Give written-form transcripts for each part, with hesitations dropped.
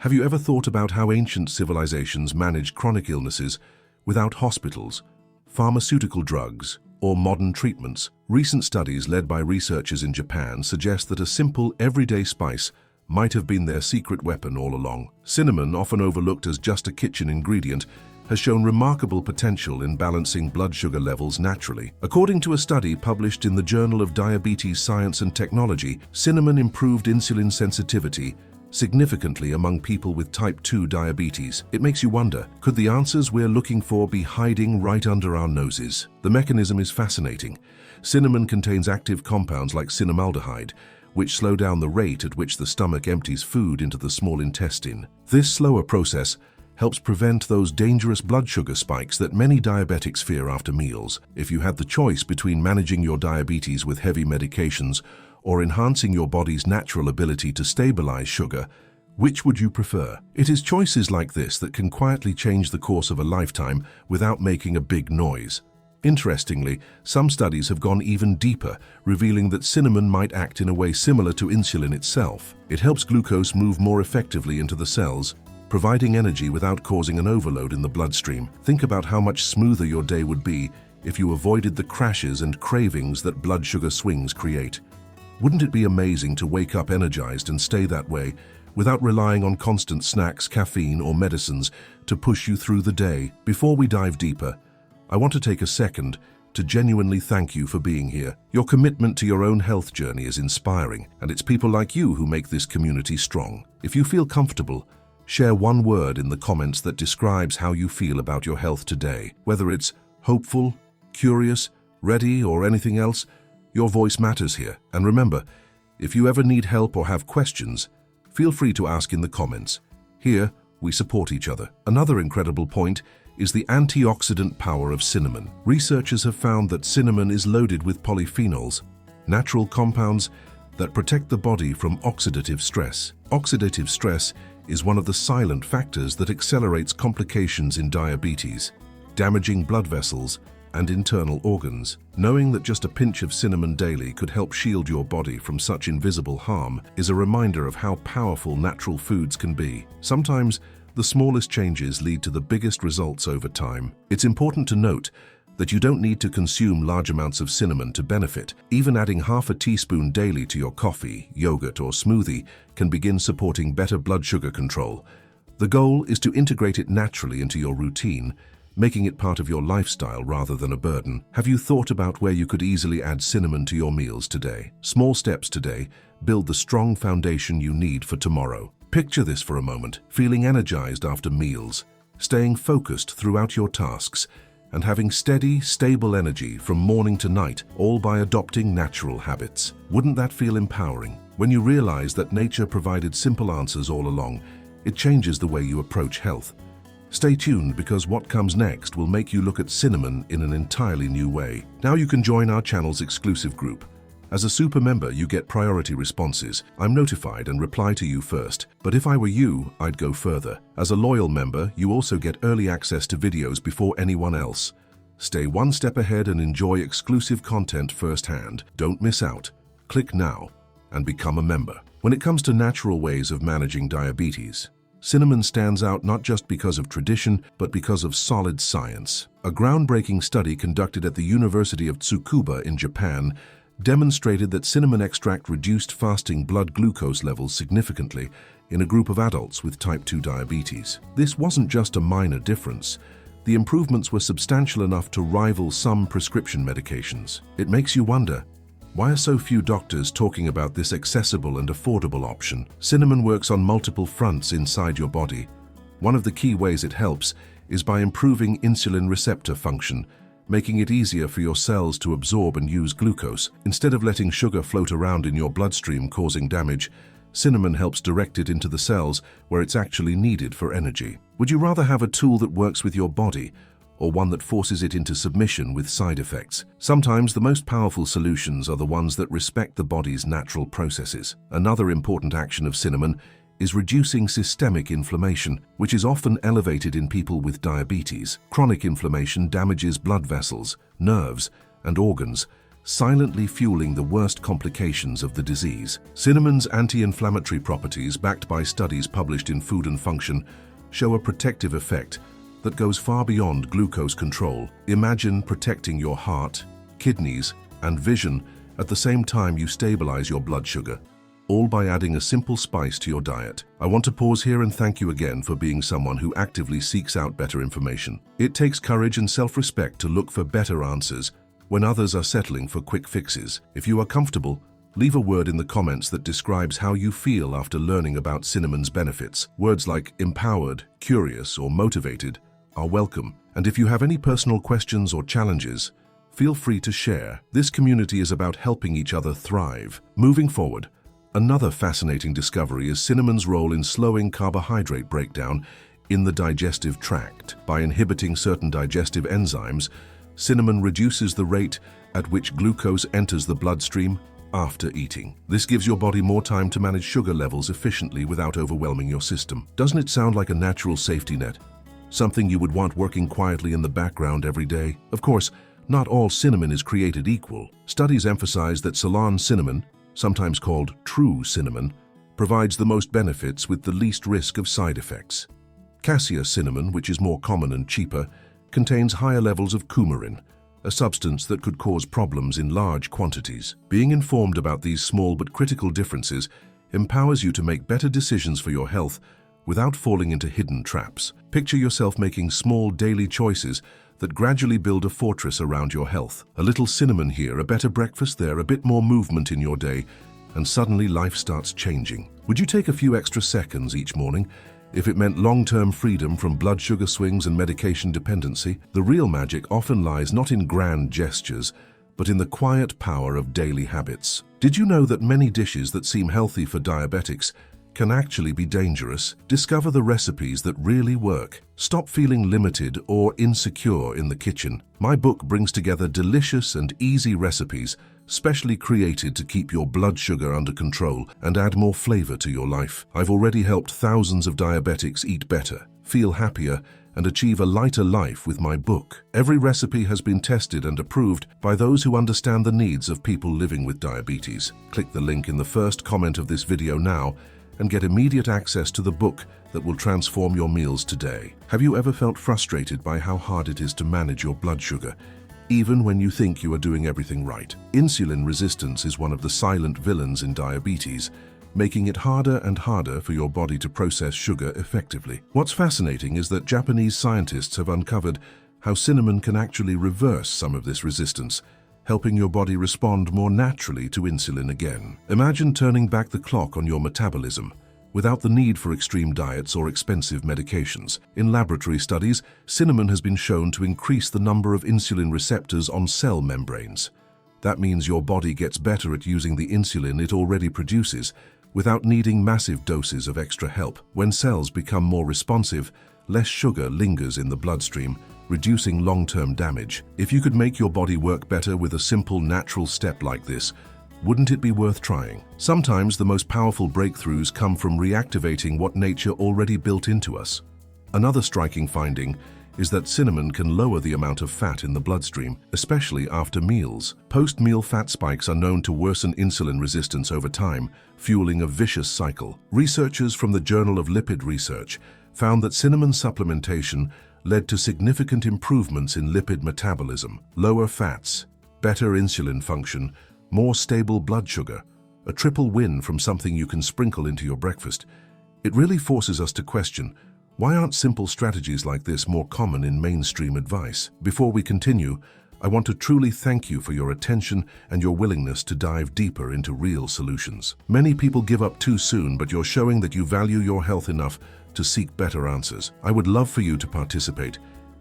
Have you ever thought about how ancient civilizations managed chronic illnesses without hospitals, pharmaceutical drugs, or modern treatments? Recent studies led by researchers in Japan suggest that a simple, everyday spice might have been their secret weapon all along. Cinnamon, often overlooked as just a kitchen ingredient, has shown remarkable potential in balancing blood sugar levels naturally. According to a study published in the Journal of Diabetes Science and Technology, cinnamon improved insulin sensitivity significantly among people with type 2 diabetes. It makes you wonder, could the answers we're looking for be hiding right under our noses? The mechanism is fascinating. Cinnamon contains active compounds like cinnamaldehyde, which slow down the rate at which the stomach empties food into the small intestine. This slower process helps prevent those dangerous blood sugar spikes that many diabetics fear after meals. If you had the choice between managing your diabetes with heavy medications or enhancing your body's natural ability to stabilize sugar, which would you prefer? It is choices like this that can quietly change the course of a lifetime without making a big noise. Interestingly, some studies have gone even deeper, revealing that cinnamon might act in a way similar to insulin itself. It helps glucose move more effectively into the cells, providing energy without causing an overload in the bloodstream. Think about how much smoother your day would be if you avoided the crashes and cravings that blood sugar swings create. Wouldn't it be amazing to wake up energized and stay that way, without relying on constant snacks, caffeine, or medicines to push you through the day? Before we dive deeper, I want to take a second to genuinely thank you for being here. Your commitment to your own health journey is inspiring, and it's people like you who make this community strong. If you feel comfortable, share one word in the comments that describes how you feel about your health today. Whether it's hopeful, curious, ready, or anything else, your voice matters here. And remember, if you ever need help or have questions, feel free to ask in the comments. Here, we support each other. Another incredible point is the antioxidant power of cinnamon. Researchers have found that cinnamon is loaded with polyphenols, natural compounds that protect the body from oxidative stress. Oxidative stress is one of the silent factors that accelerates complications in diabetes, damaging blood vessels and internal organs. Knowing that just a pinch of cinnamon daily could help shield your body from such invisible harm is a reminder of how powerful natural foods can be. Sometimes, the smallest changes lead to the biggest results over time. It's important to note that you don't need to consume large amounts of cinnamon to benefit. Even adding half a teaspoon daily to your coffee, yogurt, or smoothie can begin supporting better blood sugar control. The goal is to integrate it naturally into your routine, making it part of your lifestyle rather than a burden. Have you thought about where you could easily add cinnamon to your meals today? Small steps today build the strong foundation you need for tomorrow. Picture this for a moment, feeling energized after meals, staying focused throughout your tasks, and having steady, stable energy from morning to night, all by adopting natural habits. Wouldn't that feel empowering? When you realize that nature provided simple answers all along, it changes the way you approach health. Stay tuned, because what comes next will make you look at cinnamon in an entirely new way. Now you can join our channel's exclusive group. As a super member, you get priority responses. I'm notified and reply to you first, but if I were you, I'd go further. As a loyal member, you also get early access to videos before anyone else. Stay one step ahead and enjoy exclusive content firsthand. Don't miss out. Click now and become a member. When it comes to natural ways of managing diabetes, cinnamon stands out not just because of tradition, but because of solid science. A groundbreaking study conducted at the University of Tsukuba in Japan demonstrated that cinnamon extract reduced fasting blood glucose levels significantly in a group of adults with type 2 diabetes. This wasn't just a minor difference. The improvements were substantial enough to rival some prescription medications. It makes you wonder, why are so few doctors talking about this accessible and affordable option? Cinnamon works on multiple fronts inside your body. One of the key ways it helps is by improving insulin receptor function, making it easier for your cells to absorb and use glucose. Instead of letting sugar float around in your bloodstream causing damage, cinnamon helps direct it into the cells where it's actually needed for energy. Would you rather have a tool that works with your body, or one that forces it into submission with side effects? Sometimes the most powerful solutions are the ones that respect the body's natural processes. Another important action of cinnamon is reducing systemic inflammation, which is often elevated in people with diabetes. Chronic inflammation damages blood vessels, nerves, and organs, silently fueling the worst complications of the disease. Cinnamon's anti-inflammatory properties, backed by studies published in Food and Function, show a protective effect that goes far beyond glucose control. Imagine protecting your heart, kidneys, and vision at the same time you stabilize your blood sugar, all by adding a simple spice to your diet. I want to pause here and thank you again for being someone who actively seeks out better information. It takes courage and self-respect to look for better answers when others are settling for quick fixes. If you are comfortable, leave a word in the comments that describes how you feel after learning about Cinnamon's benefits. Words like empowered, curious, or motivated are welcome. And if you have any personal questions or challenges, feel free to share. This community is about helping each other thrive. Moving forward, another fascinating discovery is cinnamon's role in slowing carbohydrate breakdown in the digestive tract. By inhibiting certain digestive enzymes, cinnamon reduces the rate at which glucose enters the bloodstream after eating. This gives your body more time to manage sugar levels efficiently without overwhelming your system. Doesn't it sound like a natural safety net? Something you would want working quietly in the background every day? Of course, not all cinnamon is created equal. Studies emphasize that Ceylon cinnamon, sometimes called true cinnamon, provides the most benefits with the least risk of side effects. Cassia cinnamon, which is more common and cheaper, contains higher levels of coumarin, a substance that could cause problems in large quantities. Being informed about these small but critical differences empowers you to make better decisions for your health without falling into hidden traps. Picture yourself making small daily choices that gradually build a fortress around your health. A little cinnamon here, a better breakfast there, a bit more movement in your day, and suddenly life starts changing. Would you take a few extra seconds each morning if it meant long-term freedom from blood sugar swings and medication dependency? The real magic often lies not in grand gestures, but in the quiet power of daily habits. Did you know that many dishes that seem healthy for diabetics can actually be dangerous? Discover the recipes that really work. Stop feeling limited or insecure in the kitchen. My book brings together delicious and easy recipes specially created to keep your blood sugar under control and add more flavor to your life. I've already helped thousands of diabetics eat better, feel happier, and achieve a lighter life with my book. Every recipe has been tested and approved by those who understand the needs of people living with diabetes. Click the link in the first comment of this video now and get immediate access to the book that will transform your meals today. Have you ever felt frustrated by how hard it is to manage your blood sugar, even when you think you are doing everything right? Insulin resistance is one of the silent villains in diabetes, making it harder and harder for your body to process sugar effectively. What's fascinating is that Japanese scientists have uncovered how cinnamon can actually reverse some of this resistance, helping your body respond more naturally to insulin again. Imagine turning back the clock on your metabolism without the need for extreme diets or expensive medications. In laboratory studies, cinnamon has been shown to increase the number of insulin receptors on cell membranes. That means your body gets better at using the insulin it already produces without needing massive doses of extra help. When cells become more responsive, less sugar lingers in the bloodstream, reducing long-term damage. If you could make your body work better with a simple, natural step like this, wouldn't it be worth trying? Sometimes the most powerful breakthroughs come from reactivating what nature already built into us. Another striking finding is that cinnamon can lower the amount of fat in the bloodstream, especially after meals. Post-meal fat spikes are known to worsen insulin resistance over time, fueling a vicious cycle. Researchers from the Journal of Lipid Research found that cinnamon supplementation led to significant improvements in lipid metabolism, lower fats, better insulin function, more stable blood sugar, a triple win from something you can sprinkle into your breakfast. It really forces us to question, why aren't simple strategies like this more common in mainstream advice? Before we continue, I want to truly thank you for your attention and your willingness to dive deeper into real solutions. Many people give up too soon, but you're showing that you value your health enough to seek better answers. I would love for you to participate.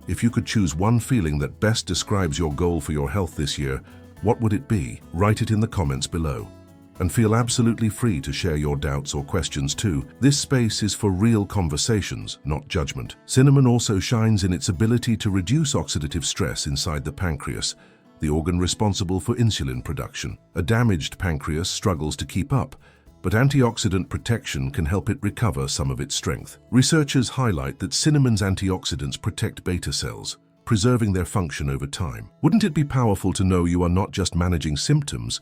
If you could choose one feeling that best describes your goal for your health this year, what would it be? Write it in the comments below. And feel absolutely free to share your doubts or questions too. This space is for real conversations, not judgment. Cinnamon also shines in its ability to reduce oxidative stress inside the pancreas, the organ responsible for insulin production. A damaged pancreas struggles to keep up, but antioxidant protection can help it recover some of its strength. Researchers highlight that cinnamon's antioxidants protect beta cells, preserving their function over time. Wouldn't it be powerful to know you are not just managing symptoms,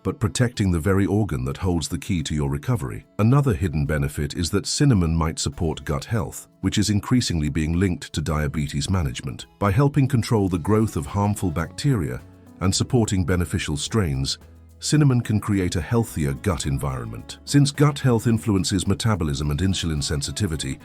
but protecting the very organ that holds the key to your recovery? Another hidden benefit is that cinnamon might support gut health, which is increasingly being linked to diabetes management. By helping control the growth of harmful bacteria and supporting beneficial strains, cinnamon can create a healthier gut environment. Since gut health influences metabolism and insulin sensitivity,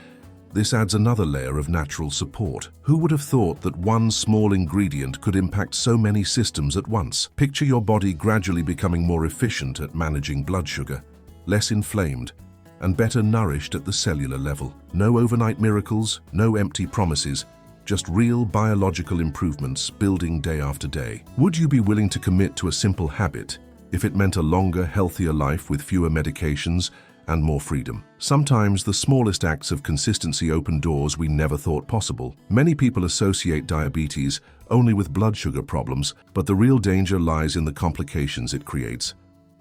this adds another layer of natural support. Who would have thought that one small ingredient could impact so many systems at once? Picture your body gradually becoming more efficient at managing blood sugar, less inflamed, and better nourished at the cellular level. No overnight miracles, no empty promises, just real biological improvements building day after day. Would you be willing to commit to a simple habit if it meant a longer, healthier life with fewer medications and more freedom? Sometimes the smallest acts of consistency open doors we never thought possible. Many people associate diabetes only with blood sugar problems, but the real danger lies in the complications it creates,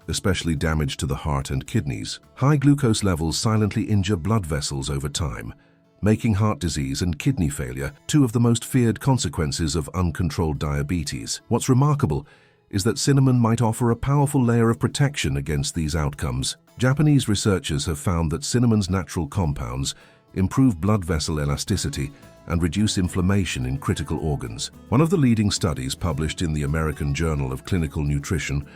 especially damage to the heart and kidneys. High glucose levels silently injure blood vessels over time, making heart disease and kidney failure two of the most feared consequences of uncontrolled diabetes. What's remarkable is that cinnamon might offer a powerful layer of protection against these outcomes. Japanese researchers have found that cinnamon's natural compounds improve blood vessel elasticity and reduce inflammation in critical organs. One of the leading studies published in the American Journal of Clinical Nutrition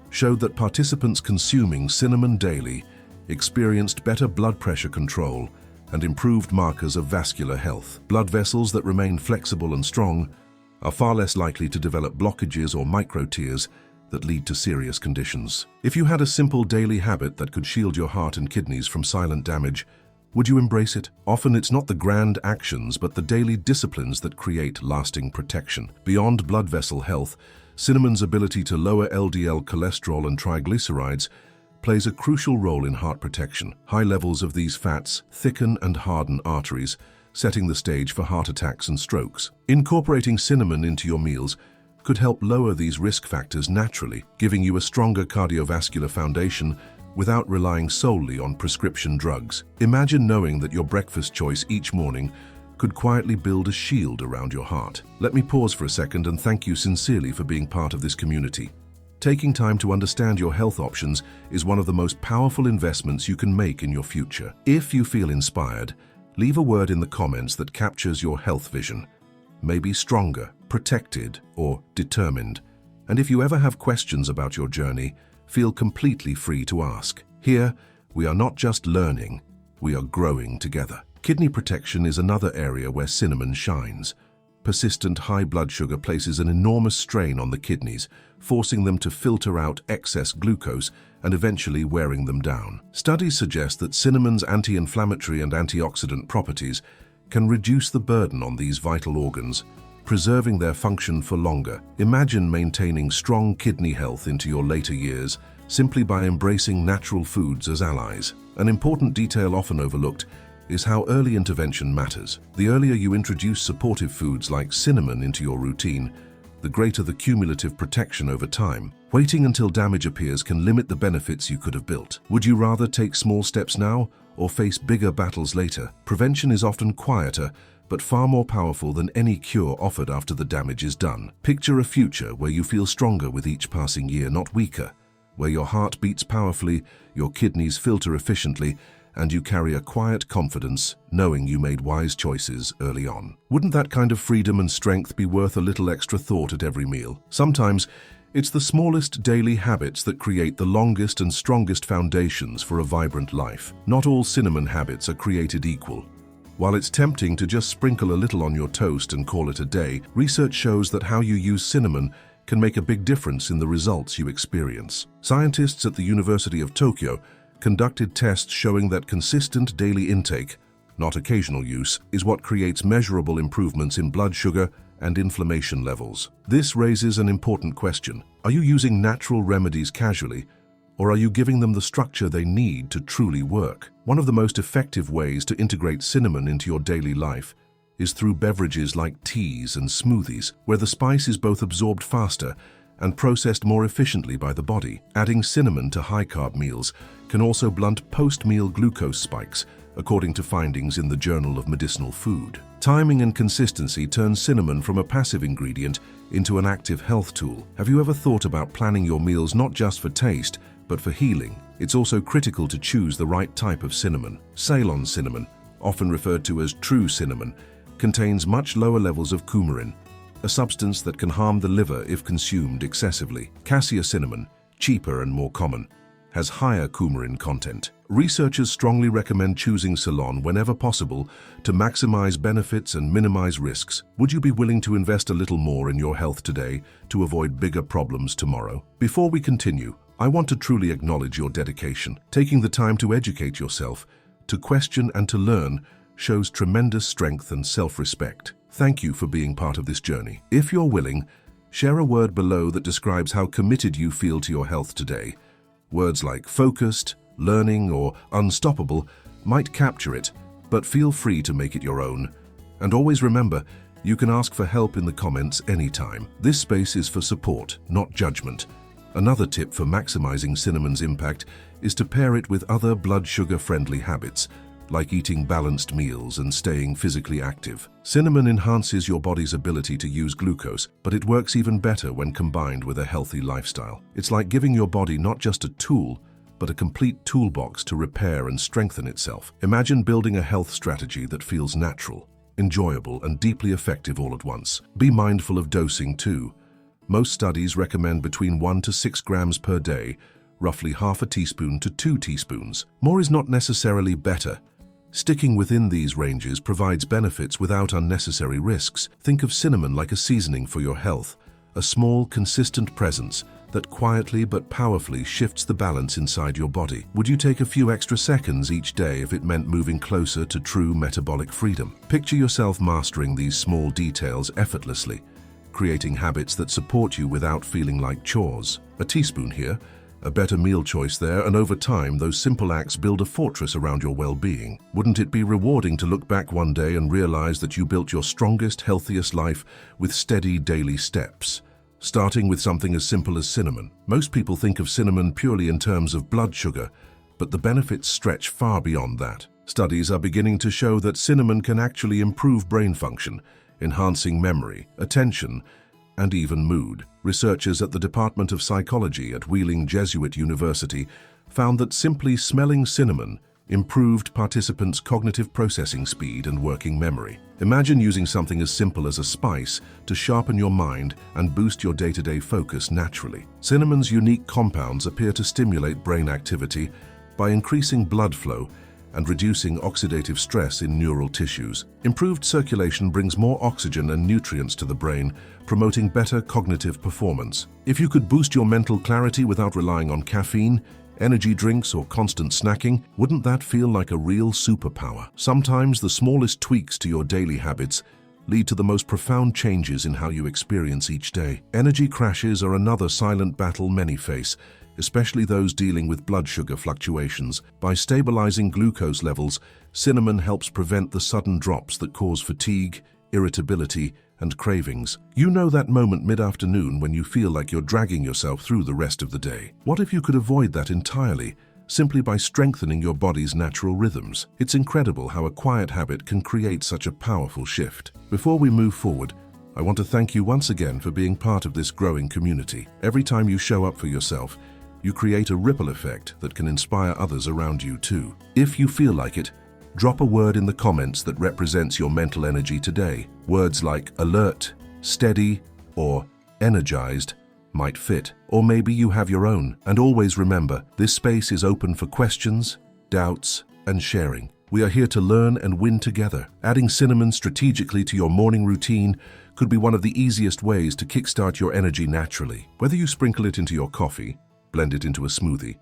showed that participants consuming cinnamon daily experienced better blood pressure control and improved markers of vascular health. Blood vessels that remain flexible and strong are far less likely to develop blockages or microtears that lead to serious conditions. If you had a simple daily habit that could shield your heart and kidneys from silent damage, would you embrace it? Often it's not the grand actions, but the daily disciplines that create lasting protection. Beyond blood vessel health, cinnamon's ability to lower LDL cholesterol and triglycerides plays a crucial role in heart protection. High levels of these fats thicken and harden arteries, setting the stage for heart attacks and strokes. Incorporating cinnamon into your meals could help lower these risk factors naturally, giving you a stronger cardiovascular foundation without relying solely on prescription drugs. Imagine knowing that your breakfast choice each morning could quietly build a shield around your heart. Let me pause for a second and thank you sincerely for being part of this community. Taking time to understand your health options is one of the most powerful investments you can make in your future. If you feel inspired, leave a word in the comments that captures your health vision. Maybe stronger, protected, or determined. And if you ever have questions about your journey, feel completely free to ask. Here, we are not just learning, we are growing together. Kidney protection is another area where cinnamon shines. Persistent high blood sugar places an enormous strain on the kidneys, forcing them to filter out excess glucose and eventually wearing them down. Studies suggest that cinnamon's anti-inflammatory and antioxidant properties can reduce the burden on these vital organs, preserving their function for longer. Imagine maintaining strong kidney health into your later years simply by embracing natural foods as allies. An important detail often overlooked is how early intervention matters. The earlier you introduce supportive foods like cinnamon into your routine, the greater the cumulative protection over time. Waiting until damage appears can limit the benefits you could have built. Would you rather take small steps now or face bigger battles later? Prevention is often quieter, but far more powerful than any cure offered after the damage is done. Picture a future where you feel stronger with each passing year, not weaker, where your heart beats powerfully, your kidneys filter efficiently, and you carry a quiet confidence knowing you made wise choices early on. Wouldn't that kind of freedom and strength be worth a little extra thought at every meal? Sometimes, it's the smallest daily habits that create the longest and strongest foundations for a vibrant life. Not all cinnamon habits are created equal. While it's tempting to just sprinkle a little on your toast and call it a day, research shows that how you use cinnamon can make a big difference in the results you experience. Scientists at the University of Tokyo conducted tests showing that consistent daily intake, not occasional use, is what creates measurable improvements in blood sugar and inflammation levels. This raises an important question. Are you using natural remedies casually, or are you giving them the structure they need to truly work? One of the most effective ways to integrate cinnamon into your daily life is through beverages like teas and smoothies, where the spice is both absorbed faster and processed more efficiently by the body. Adding cinnamon to high-carb meals can also blunt post-meal glucose spikes, according to findings in the Journal of Medicinal Food. Timing and consistency turn cinnamon from a passive ingredient into an active health tool. Have you ever thought about planning your meals not just for taste, but for healing? It's also critical to choose the right type of cinnamon. Ceylon cinnamon, often referred to as true cinnamon, contains much lower levels of coumarin, a substance that can harm the liver if consumed excessively. Cassia cinnamon, cheaper and more common, has higher coumarin content. Researchers strongly recommend choosing Ceylon whenever possible to maximize benefits and minimize risks. Would you be willing to invest a little more in your health today to avoid bigger problems tomorrow? Before we continue, I want to truly acknowledge your dedication. Taking the time to educate yourself, to question and to learn, shows tremendous strength and self-respect. Thank you for being part of this journey. If you're willing, share a word below that describes how committed you feel to your health today. Words like focused, learning, or unstoppable might capture it, but feel free to make it your own. And always remember, you can ask for help in the comments anytime. This space is for support, not judgment. Another tip for maximizing cinnamon's impact is to pair it with other blood sugar-friendly habits, like eating balanced meals and staying physically active. Cinnamon enhances your body's ability to use glucose, but it works even better when combined with a healthy lifestyle. It's like giving your body not just a tool, but a complete toolbox to repair and strengthen itself. Imagine building a health strategy that feels natural, enjoyable, and deeply effective all at once. Be mindful of dosing too. Most studies recommend between 1 to 6 grams per day, roughly half a teaspoon to 2 teaspoons. More is not necessarily better. Sticking within these ranges provides benefits without unnecessary risks. Think of cinnamon like a seasoning for your health, a small, consistent presence that quietly but powerfully shifts the balance inside your body. Would you take a few extra seconds each day if it meant moving closer to true metabolic freedom? Picture yourself mastering these small details effortlessly, creating habits that support you without feeling like chores. A teaspoon here, a better meal choice there, and over time, those simple acts build a fortress around your well-being. Wouldn't it be rewarding to look back one day and realize that you built your strongest, healthiest life with steady daily steps? Starting with something as simple as cinnamon. Most people think of cinnamon purely in terms of blood sugar, but the benefits stretch far beyond that. Studies are beginning to show that cinnamon can actually improve brain function, enhancing memory, attention, and even mood. Researchers at the Department of Psychology at Wheeling Jesuit University found that simply smelling cinnamon improved participants' cognitive processing speed and working memory. Imagine using something as simple as a spice to sharpen your mind and boost your day-to-day focus naturally. Cinnamon's unique compounds appear to stimulate brain activity by increasing blood flow and reducing oxidative stress in neural tissues. Improved circulation brings more oxygen and nutrients to the brain, promoting better cognitive performance. If you could boost your mental clarity without relying on caffeine, energy drinks, or constant snacking, wouldn't that feel like a real superpower? Sometimes the smallest tweaks to your daily habits lead to the most profound changes in how you experience each day. Energy crashes are another silent battle many face, especially those dealing with blood sugar fluctuations. By stabilizing glucose levels, cinnamon helps prevent the sudden drops that cause fatigue, irritability, and cravings. You know that moment mid-afternoon when you feel like you're dragging yourself through the rest of the day. What if you could avoid that entirely, simply by strengthening your body's natural rhythms? It's incredible how a quiet habit can create such a powerful shift. Before we move forward, I want to thank you once again for being part of this growing community. Every time you show up for yourself, you create a ripple effect that can inspire others around you too. If you feel like it, drop a word in the comments that represents your mental energy today. Words like alert, steady, or energized might fit. Or maybe you have your own. And always remember, this space is open for questions, doubts, and sharing. We are here to learn and win together. Adding cinnamon strategically to your morning routine could be one of the easiest ways to kickstart your energy naturally. Whether you sprinkle it into your coffee, blend it into a smoothie,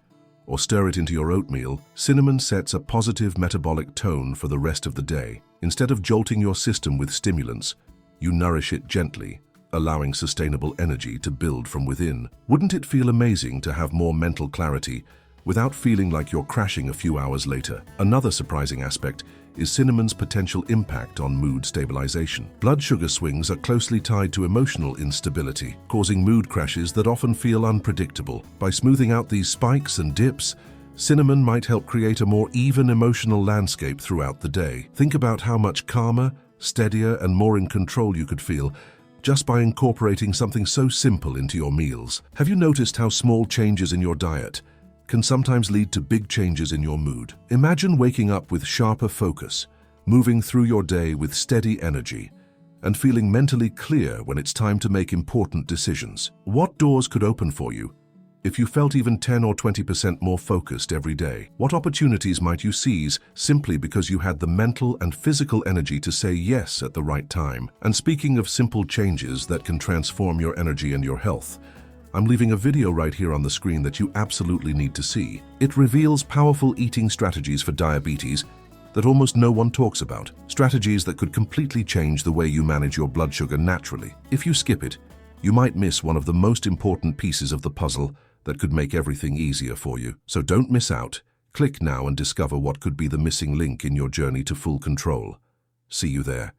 or stir it into your oatmeal, cinnamon sets a positive metabolic tone for the rest of the day. Instead of jolting your system with stimulants, you nourish it gently, allowing sustainable energy to build from within. Wouldn't it feel amazing to have more mental clarity without feeling like you're crashing a few hours later? Another surprising aspect is cinnamon's potential impact on mood stabilization. Blood sugar swings are closely tied to emotional instability, causing mood crashes that often feel unpredictable. By smoothing out these spikes and dips, Cinnamon might help create a more even emotional landscape throughout the day. Think about how much calmer, steadier, and more in control you could feel just by incorporating something so simple into your meals. Have you noticed how small changes in your diet can sometimes lead to big changes in your mood? Imagine waking up with sharper focus, moving through your day with steady energy, and feeling mentally clear when it's time to make important decisions. What doors could open for you if you felt even 10 or 20% more focused every day? What opportunities might you seize simply because you had the mental and physical energy to say yes at the right time? And speaking of simple changes that can transform your energy and your health, I'm leaving a video right here on the screen that you absolutely need to see. It reveals powerful eating strategies for diabetes that almost no one talks about. Strategies that could completely change the way you manage your blood sugar naturally. If you skip it, you might miss one of the most important pieces of the puzzle that could make everything easier for you. So don't miss out. Click now and discover what could be the missing link in your journey to full control. See you there.